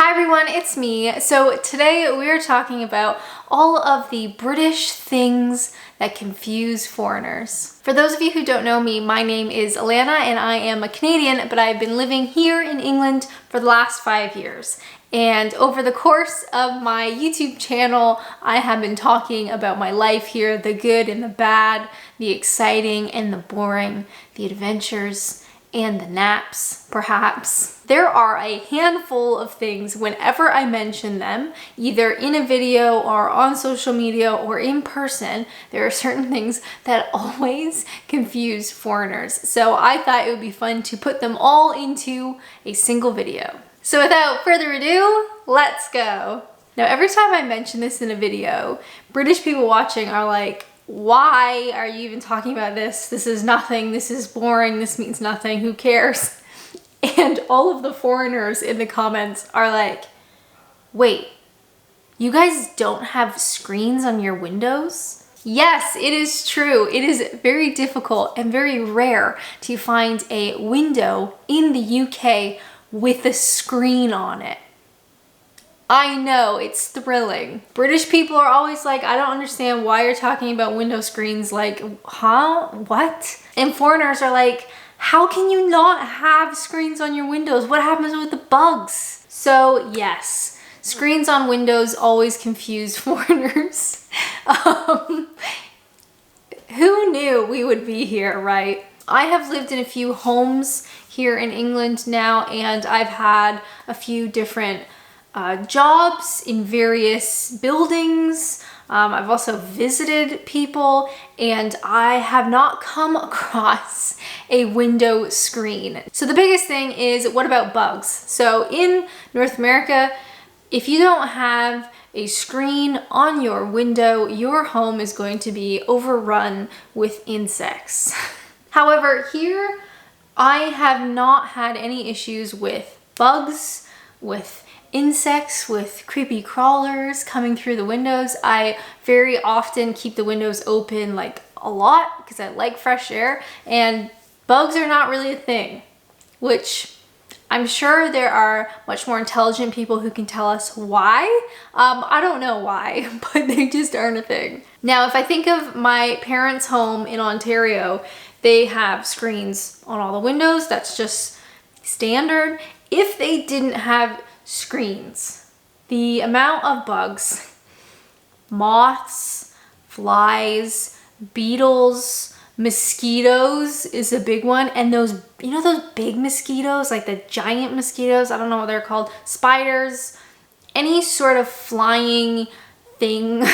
Hi everyone, it's me. So today we are talking about all of the British things that confuse foreigners. For those of you who don't know me, my name is Alanna and I am a Canadian, but I've been living here in England for the last 5 years. And over the course of my YouTube channel, I have been talking about my life here, the good and the bad, the exciting and the boring, the adventures and the naps, perhaps. There are a handful of things whenever I mention them, either in a video or on social media or in person, there are certain things that always confuse foreigners. So I thought it would be fun to put them all into a single video. So without further ado, let's go. Now, every time I mention this in a video, British people watching are like, why are you even talking about this? This is nothing. This is boring. This means nothing. Who cares? And all of the foreigners in the comments are like, wait, you guys don't have screens on your windows? Yes, it is true. It is very difficult and very rare to find a window in the UK with a screen on it. I know, it's thrilling. British people are always like, I don't understand why you're talking about window screens. Like, huh? What? And foreigners are like, how can you not have screens on your windows? What happens with the bugs? So yes, screens on windows always confuse foreigners. Who knew we would be here, right? I have lived in a few homes here in England now, and I've had a few different jobs in various buildings. I've also visited people, and I have not come across a window screen. So the biggest thing is, what about bugs? So in North America, if you don't have a screen on your window, your home is going to be overrun with insects. However, here I have not had any issues with bugs, with insects, with creepy crawlers coming through the windows. I very often keep the windows open like a lot because I like fresh air, and bugs are not really a thing, which I'm sure there are much more intelligent people who can tell us why. I don't know why, but they just aren't a thing. Now, if I think of my parents' home in Ontario, they have screens on all the windows. That's just standard. If they didn't have screens, the amount of bugs, moths, flies, beetles, mosquitoes is a big one. And those, you know, those big mosquitoes, like the giant mosquitoes, I don't know what they're called, spiders, any sort of flying thing.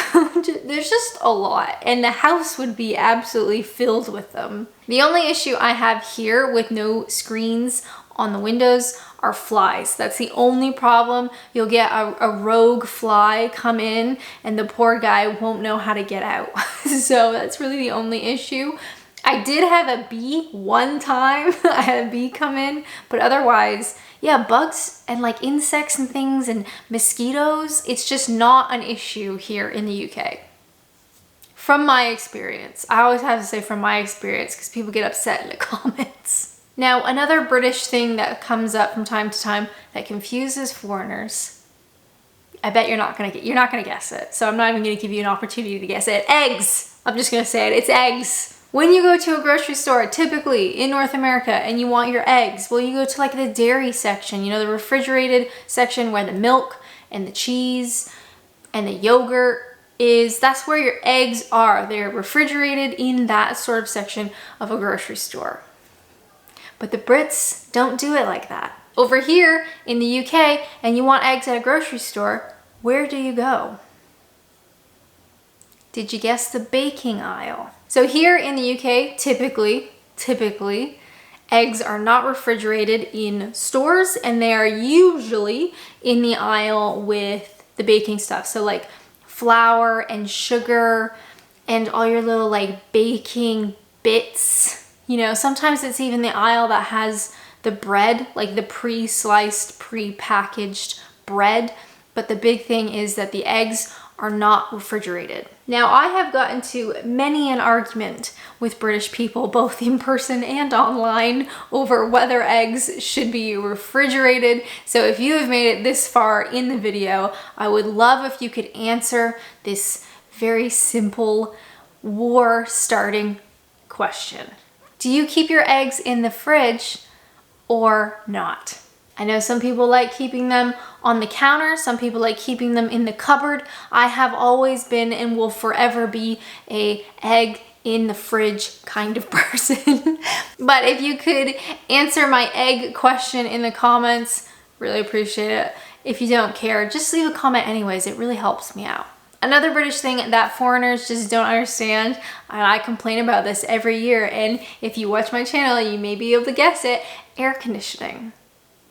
There's just a lot, and the house would be absolutely filled with them. The only issue I have here with no screens on the windows are flies. That's the only problem. You'll get a rogue fly come in and the poor guy won't know how to get out. So that's really the only issue. I did have a bee one time. I had a bee come in, but otherwise, yeah, bugs and like insects and things and mosquitoes, it's just not an issue here in the UK. From my experience. I always have to say from my experience because people get upset in the comments. Now, another British thing that comes up from time to time that confuses foreigners, I bet you're not gonna guess it. So I'm not even gonna give you an opportunity to guess it. Eggs! I'm just gonna say it, it's eggs. When you go to a grocery store, typically in North America, and you want your eggs, well, you go to like the dairy section, you know, the refrigerated section where the milk and the cheese and the yogurt is. That's where your eggs are. They're refrigerated in that sort of section of a grocery store. But the Brits don't do it like that. Over here in the UK, and you want eggs at a grocery store, where do you go? Did you guess the baking aisle? So here in the UK, typically, eggs are not refrigerated in stores, and they are usually in the aisle with the baking stuff. So like flour and sugar and all your little like baking bits. You know, sometimes it's even the aisle that has the bread, like the pre-sliced, pre-packaged bread. But the big thing is that the eggs are not refrigerated. Now, I have gotten to many an argument with British people, both in person and online, over whether eggs should be refrigerated. So if you have made it this far in the video, I would love if you could answer this very simple war-starting question. Do you keep your eggs in the fridge or not? I know some people like keeping them on the counter. Some people like keeping them in the cupboard. I have always been and will forever be a egg in the fridge kind of person. But if you could answer my egg question in the comments, really appreciate it. If you don't care, just leave a comment anyways. It really helps me out. Another British thing that foreigners just don't understand, and I complain about this every year, and if you watch my channel, you may be able to guess it, air conditioning.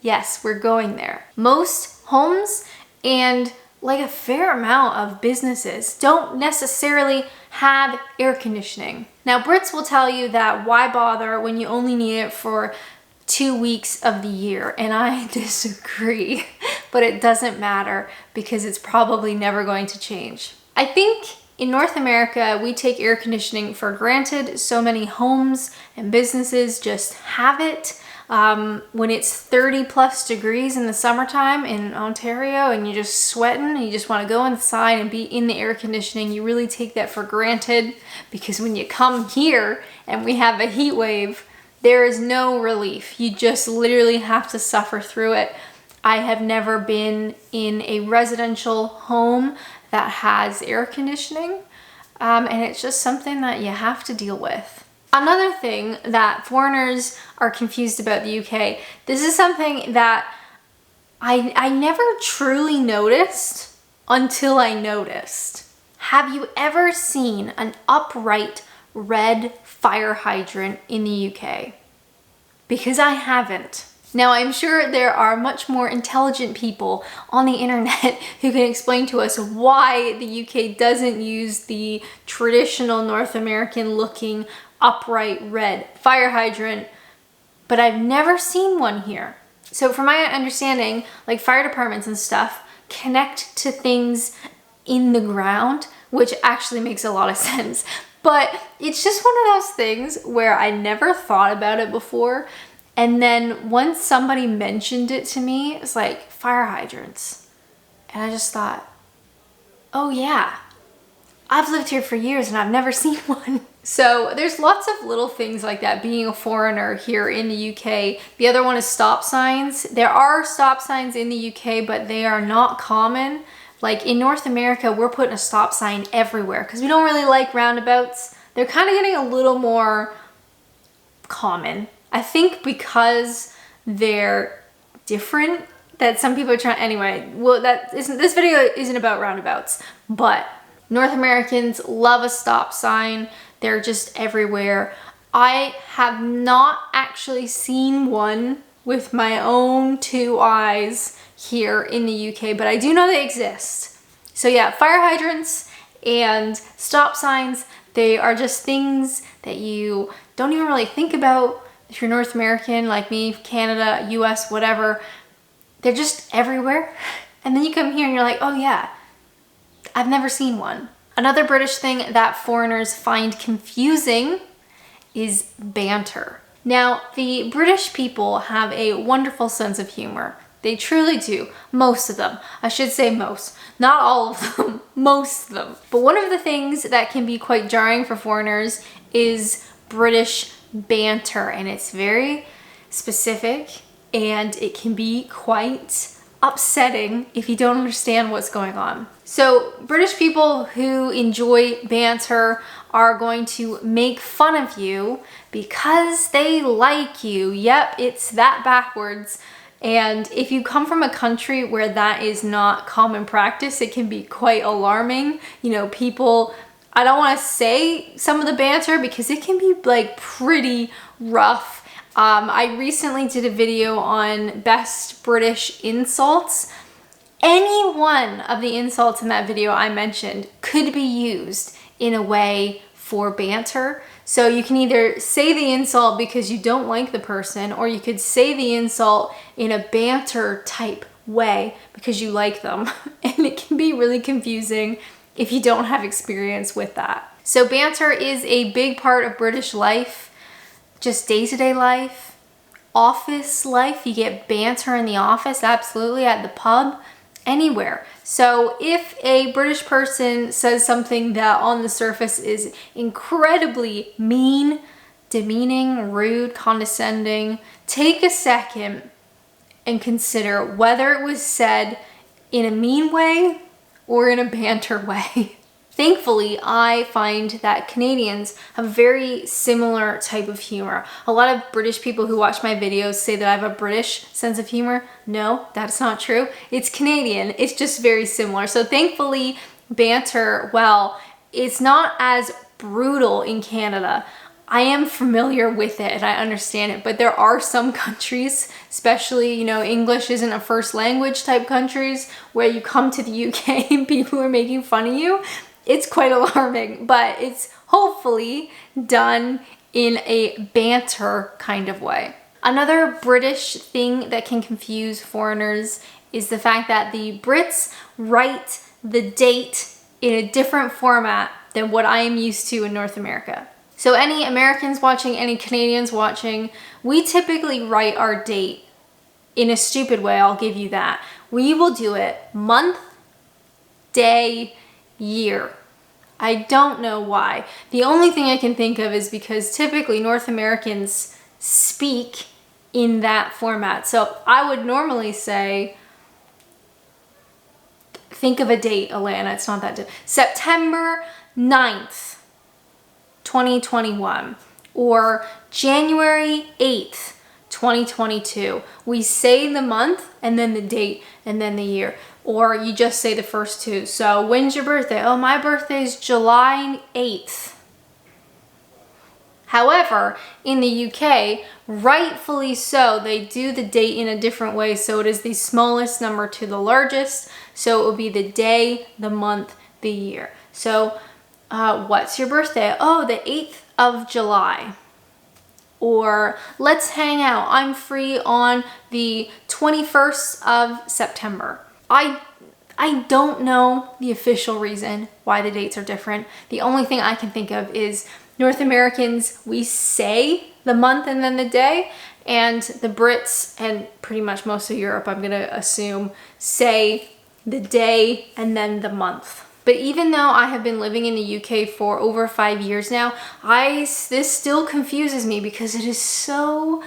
Yes, we're going there. Most homes and like a fair amount of businesses don't necessarily have air conditioning. Now, Brits will tell you that why bother when you only need it for 2 weeks of the year, and I disagree, but it doesn't matter because it's probably never going to change. I think in North America, we take air conditioning for granted. So many homes and businesses just have it. When it's 30 plus degrees in the summertime in Ontario and you're just sweating and you just want to go inside and be in the air conditioning, you really take that for granted, because when you come here and we have a heat wave, there is no relief. You just literally have to suffer through it. I have never been in a residential home that has air conditioning, and it's just something that you have to deal with. Another thing that foreigners are confused about the UK, this is something that I never truly noticed until I noticed. Have you ever seen an upright red fire hydrant in the UK? Because I haven't. Now, I'm sure there are much more intelligent people on the internet who can explain to us why the UK doesn't use the traditional North American looking upright red fire hydrant, but I've never seen one here. So from my understanding, like fire departments and stuff connect to things in the ground, which actually makes a lot of sense. But it's just one of those things where I never thought about it before. And then once somebody mentioned it to me, it's like fire hydrants. And I just thought, oh yeah, I've lived here for years and I've never seen one. So there's lots of little things like that being a foreigner here in the UK. The other one is stop signs. There are stop signs in the UK, but they are not common. Like in North America, we're putting a stop sign everywhere because we don't really like roundabouts. They're kind of getting a little more common. I think because they're different, that some people are trying, anyway, well, this video isn't about roundabouts, but North Americans love a stop sign. They're just everywhere. I have not actually seen one with my own 2 eyes here in the UK, but I do know they exist. So yeah, fire hydrants and stop signs, they are just things that you don't even really think about if you're North American like me, Canada, US, whatever. They're just everywhere. And then you come here and you're like, oh yeah, I've never seen one. Another British thing that foreigners find confusing is banter. Now, the British people have a wonderful sense of humor. They truly do. Most of them. I should say most. Not all of them. Most of them. But one of the things that can be quite jarring for foreigners is British banter. And it's very specific and it can be quite upsetting if you don't understand what's going on. So British people who enjoy banter are going to make fun of you because they like you. Yep, it's that backwards. And if you come from a country where that is not common practice, it can be quite alarming. You know, people, I don't want to say some of the banter because it can be like pretty rough. I recently did a video on best British insults. Any one of the insults in that video I mentioned could be used in a way for banter. So you can either say the insult because you don't like the person, or you could say the insult in a banter type way because you like them. And it can be really confusing if you don't have experience with that. So banter is a big part of British life, just day-to-day life, office life. You get banter in the office, absolutely, at the pub, anywhere. So if a British person says something that on the surface is incredibly mean, demeaning, rude, condescending, take a second and consider whether it was said in a mean way or in a banter way. Thankfully, I find that Canadians have a very similar type of humor. A lot of British people who watch my videos say that I have a British sense of humor. No, that's not true. It's Canadian. It's just very similar. So thankfully, banter, well, it's not as brutal in Canada. I am familiar with it and I understand it, but there are some countries, especially, you know, English isn't a first language type countries, where you come to the UK and people are making fun of you. It's quite alarming, but it's hopefully done in a banter kind of way. Another British thing that can confuse foreigners is the fact that the Brits write the date in a different format than what I am used to in North America. So any Americans watching, any Canadians watching, we typically write our date in a stupid way, I'll give you that. We will do it month, day, year. I don't know why. The only thing I can think of is because typically North Americans speak in that format. So I would normally say, think of a date, Alanna, it's not that difficult. September 9th. 2021 or January 8th, 2022. We say the month and then the date and then the year, or you just say the first two. So when's your birthday? Oh, my birthday is July 8th. However, in the UK, rightfully so, they do the date in a different way. So it is the smallest number to the largest. So it will be the day, the month, the year. So what's your birthday? Oh, the 8th of July. Or let's hang out. I'm free on the 21st of September. I don't know the official reason why the dates are different. The only thing I can think of is North Americans, we say the month and then the day, and the Brits and pretty much most of Europe, I'm gonna assume, say the day and then the month. But even though I have been living in the UK for over 5 years now, this still confuses me because it is so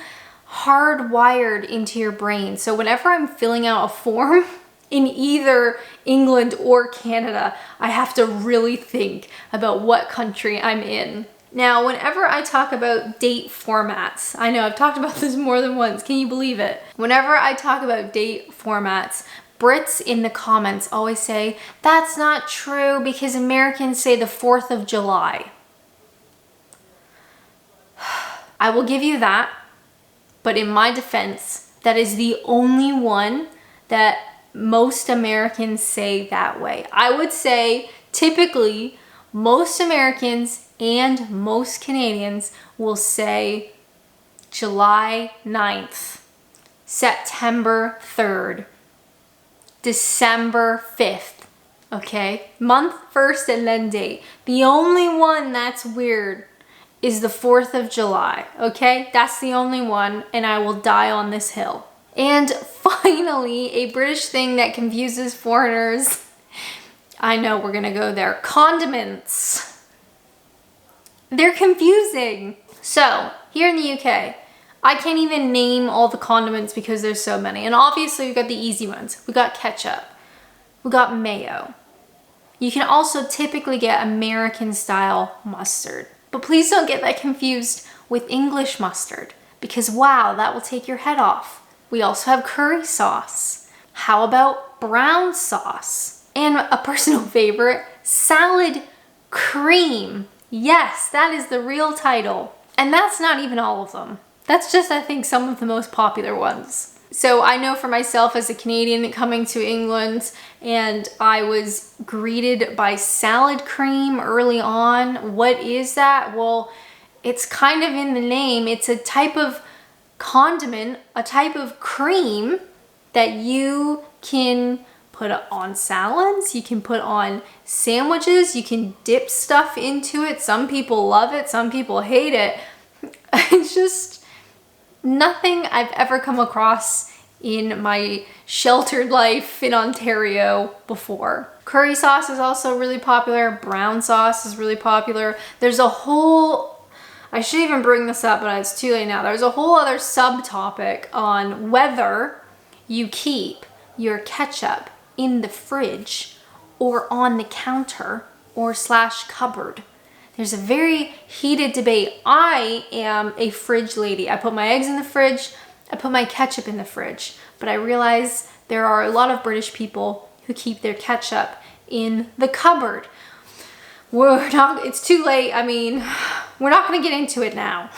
hardwired into your brain. So whenever I'm filling out a form in either England or Canada, I have to really think about what country I'm in. Now, whenever I talk about date formats, I know I've talked about this more than once, can you believe it? Whenever I talk about date formats, Brits in the comments always say, that's not true because Americans say the 4th of July. I will give you that, but in my defense, that is the only one that most Americans say that way. I would say typically most Americans and most Canadians will say July 9th, September 3rd, December 5th, okay? Month first and then date. The only one that's weird is the 4th of July, okay? That's the only one, and I will die on this hill. And finally, a British thing that confuses foreigners. I know we're gonna go there. Condiments. They're confusing. So, here in the UK, I can't even name all the condiments because there's so many. And obviously we've got the easy ones. We got ketchup. We got mayo. You can also typically get American style mustard. But please don't get that confused with English mustard because wow, that will take your head off. We also have curry sauce. How about brown sauce? And a personal favorite, salad cream. Yes, that is the real title. And that's not even all of them. That's just, I think, some of the most popular ones. So I know for myself as a Canadian coming to England, and I was greeted by salad cream early on. What is that? Well, it's kind of in the name. It's a type of condiment, a type of cream that you can put it on salads, you can put on sandwiches, you can dip stuff into it. Some people love it, some people hate it. It's just nothing I've ever come across in my sheltered life in Ontario before. Curry sauce is also really popular. Brown sauce is really popular. There's a whole, I should even bring this up, but it's too late now. There's a whole other subtopic on whether you keep your ketchup in the fridge or on the counter or / cupboard. There's a very heated debate. I am a fridge lady. I put my eggs in the fridge, I put my ketchup in the fridge, but I realize there are a lot of British people who keep their ketchup in the cupboard. It's too late. I mean, we're not gonna get into it now.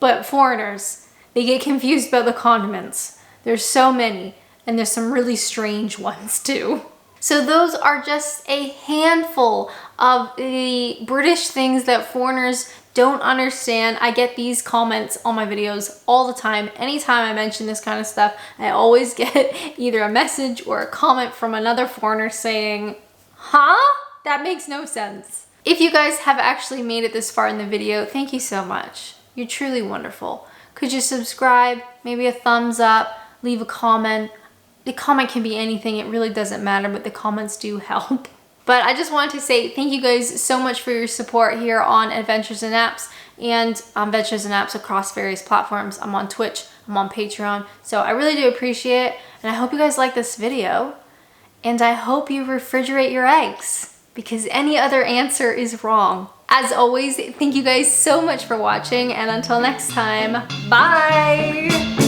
But foreigners, they get confused about the condiments. There's so many, and there's some really strange ones too. So those are just a handful of the British things that foreigners don't understand. I get these comments on my videos all the time. Anytime I mention this kind of stuff, I always get either a message or a comment from another foreigner saying, huh? That makes no sense. If you guys have actually made it this far in the video, thank you so much. You're truly wonderful. Could you subscribe, maybe a thumbs up, leave a comment? The comment can be anything, it really doesn't matter, but the comments do help. But I just wanted to say thank you guys so much for your support here on Adventures in Apps and Adventures in Apps across various platforms. I'm on Twitch, I'm on Patreon, so I really do appreciate it, and I hope you guys like this video, and I hope you refrigerate your eggs, because any other answer is wrong. As always, thank you guys so much for watching, and until next time, bye!